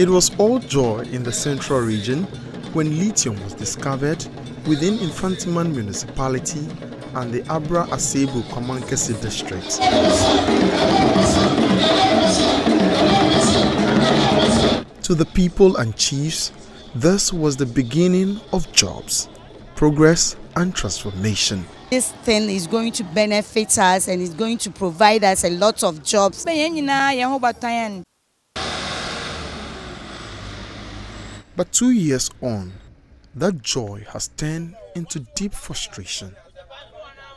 It was all joy in the central region when lithium was discovered within Infantiman municipality and the Abra Asebu Komankesi district. To the people and chiefs, this was the beginning of jobs, progress and transformation. This thing is going to benefit us and is going to provide us a lot of jobs. But 2 years on, that joy has turned into deep frustration.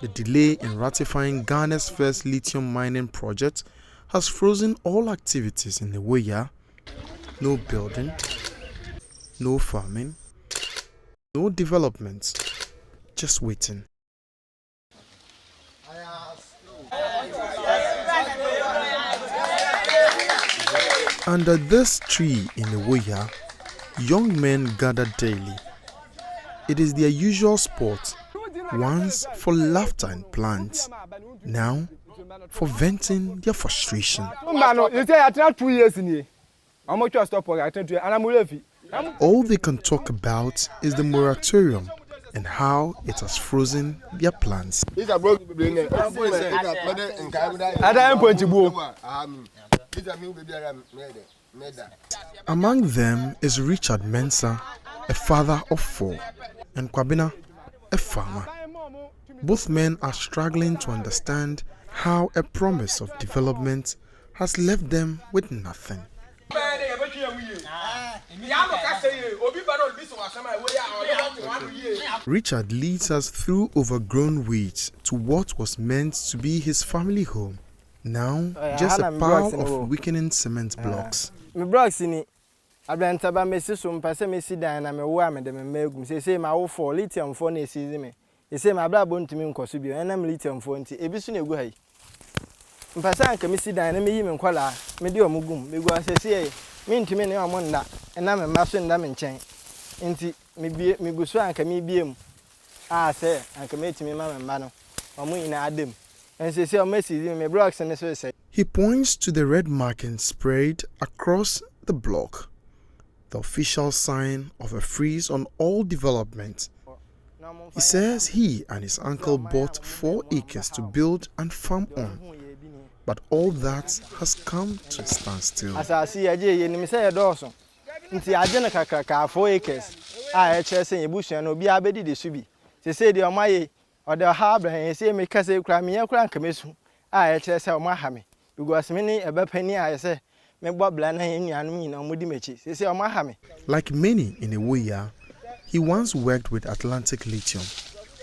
The delay in ratifying Ghana's first lithium mining project has frozen all activities in Ewoyaa. No building, no farming, no development, just waiting. Under this tree in Ewoyaa, young men gather daily. It is their usual sport, once for laughter and plans, now for venting their frustration. All they can talk about is the moratorium and how it has frozen their plans. Among them is Richard Mensah, a father of 4, and Kwabena, a farmer. Both men are struggling to understand how a promise of development has left them with nothing. Richard leads us through overgrown weeds to what was meant to be his family home. Now, just a pile of weakening cement blocks. He points to the red marking sprayed across the block, the official sign of a freeze on all development. He says he and his uncle bought 4 acres to build and farm on, but all that has come to a standstill. Like many in Ewoyaa, he once worked with Atlantic Lithium,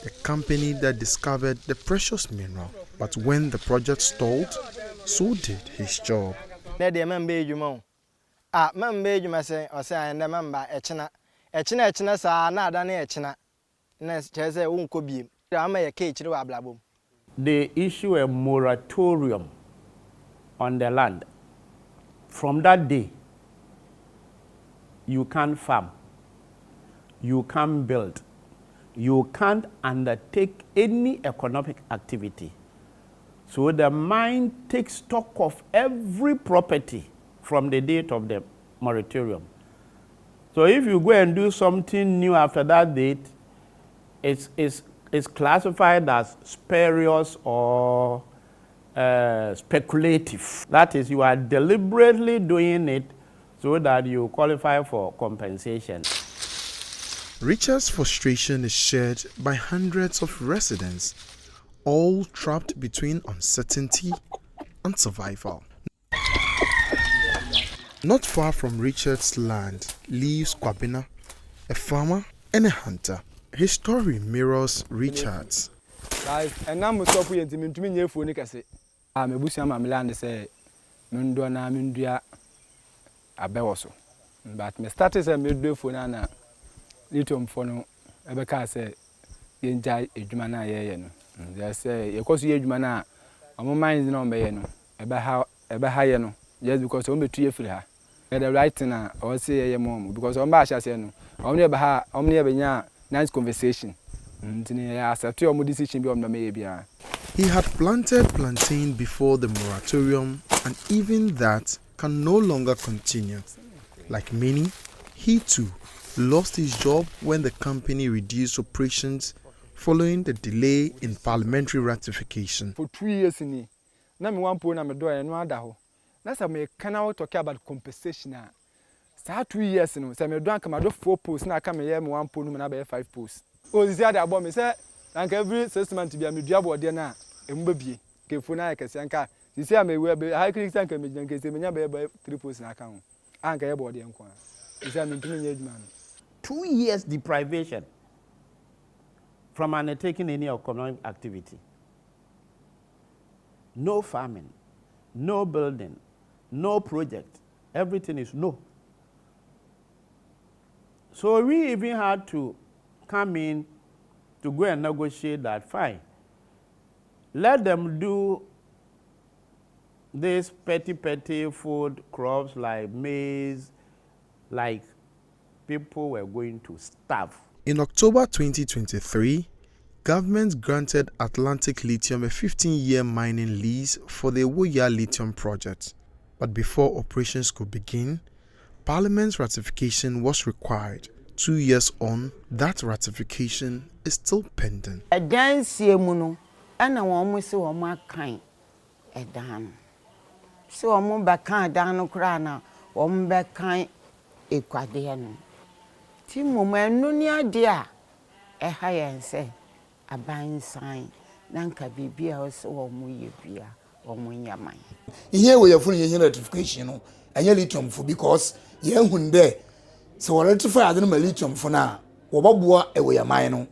the company that discovered the precious mineral. But when the project stalled, so did his job. They issue a moratorium on the land. From that day, you can't farm, you can't build, you can't undertake any economic activity. So the mine takes stock of every property from the date of the moratorium. So if you go and do something new after that date, it's classified as spurious or speculative. That is, you are deliberately doing it so that you qualify for compensation. Richard's frustration is shared by hundreds of residents, all trapped between uncertainty and survival. Not far from Richard's land lives Kwabena, a farmer and a hunter. His story mirrors Richard's. But me started say me do phone na lithium phone ebe ka say ye njai edwuma na ye no. They say ye koso ye edwuma na omo mind na ombe ye no ebe ha ye no just because o metu ye free ha. The right thing na o say ye mom because o ba ahia say no. Omo ne ebe ha omo ne ebe nya nice conversation. Ntini ya accept your decision bi omo me bia. He had planted plantain before the moratorium, and even that can no longer continue. Like many, he too lost his job when the company reduced operations following the delay in parliamentary ratification. For 2 years in na me one po na me do e no ada ho. Na say me can now talk about compensation. Sa 2 years no say me do anka ma do 4 posts na aka me ye me one po no na be 5 posts. O zi ada abo me say anka every 6 months bia me dua bode na emu ba bie. Ke fo na kese anka zi say me we be high click anka me nyanka say me nya be 3 posts na aka ho. Anka ye bode enko. Zi say me ntumi nya adwuma no. 2 years deprivation from undertaking any economic activity. No farming, no building, no project. Everything is no. So we even had to come in to go and negotiate that. Fine. Let them do these petty food crops like maize, like people were going to starve. In October 2023, government granted Atlantic Lithium a 15-year mining lease for the Ewoyaa Lithium project. But before operations could begin, Parliament's ratification was required. 2 years on, that ratification is still pending. Here we are fully ratification, and lithium for because ye hunde. So we ratify the lithium for now. Wababua Ewoyaa mine,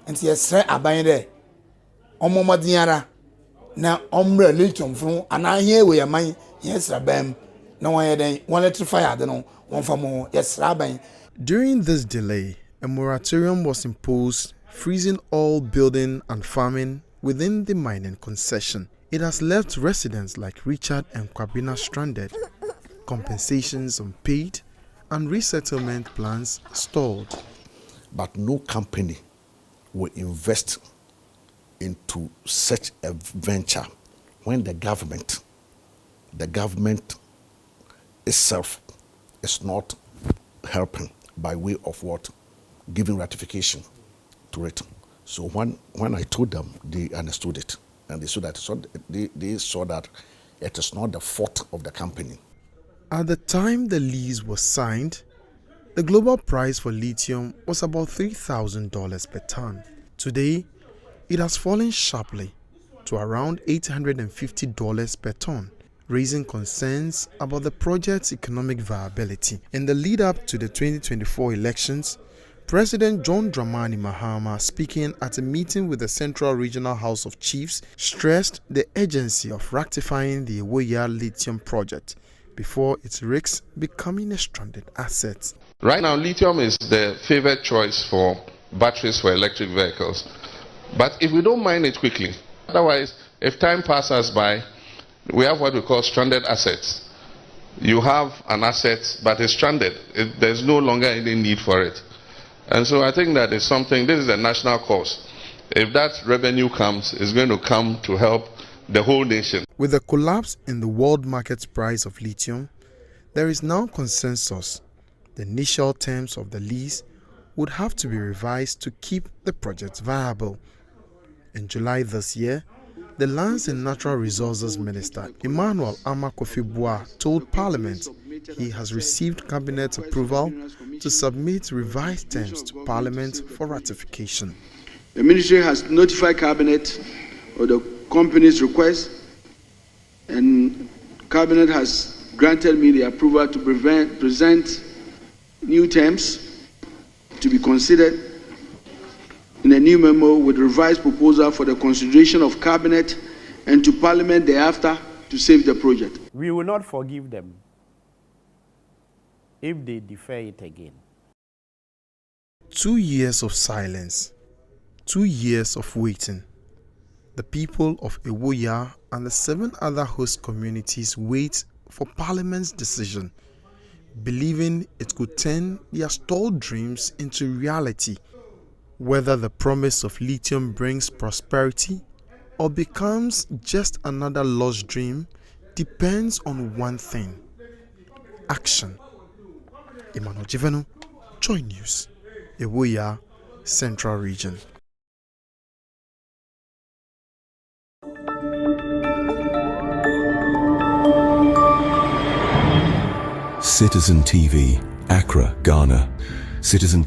and see a straight abide there. Omo diara na ombre lithium for, and I hear we are mine. Yes, Rabem. No one then one ratify. I don't know one for more. Yes, Rabbi. During this delay, a moratorium was imposed, freezing all building and farming within the mining concession. It has left residents like Richard and Kwabena stranded, compensations unpaid, and resettlement plans stalled. But no company will invest into such a venture when the government itself is not helping by way of what? Giving ratification to it. So when I told them, they understood it. And they saw that it is not the fault of the company. At the time the lease was signed, the global price for lithium was about $3,000 per ton. Today, it has fallen sharply to around $850 per ton, raising concerns about the project's economic viability. In the lead-up to the 2024 elections, President John Dramani Mahama, speaking at a meeting with the Central Regional House of Chiefs, stressed the urgency of rectifying the Ewoyaa lithium project before it risks becoming a stranded asset. Right now, lithium is the favored choice for batteries for electric vehicles. But if we don't mine it quickly, otherwise, if time passes by, we have what we call stranded assets. You have an asset, but it's stranded. There's no longer any need for it. And so I think that is something, this is a national cause. If that revenue comes, it's going to come to help the whole nation. With the collapse in the world market price of lithium, there is now consensus. The initial terms of the lease would have to be revised to keep the project viable. In July this year, the Lands and Natural Resources Minister, Emmanuel Kofi-Boah, told Parliament he has received Cabinet approval to submit revised terms to Parliament for ratification. The Ministry has notified Cabinet of the company's request, and Cabinet has granted me the approval to present new terms to be considered in a new memo with revised proposal for the consideration of Cabinet and to Parliament thereafter to save the project. We will not forgive them if they defer it again. 2 years of silence, 2 years of waiting. The people of Ewoyaa and the 7 other host communities wait for Parliament's decision, believing it could turn their stalled dreams into reality. Whether the promise of lithium brings prosperity or becomes just another lost dream depends on one thing: action. Emmanuel Jivenu, Joy News, Ewoyaa, Central Region. Citizen TV, Accra, Ghana. Citizen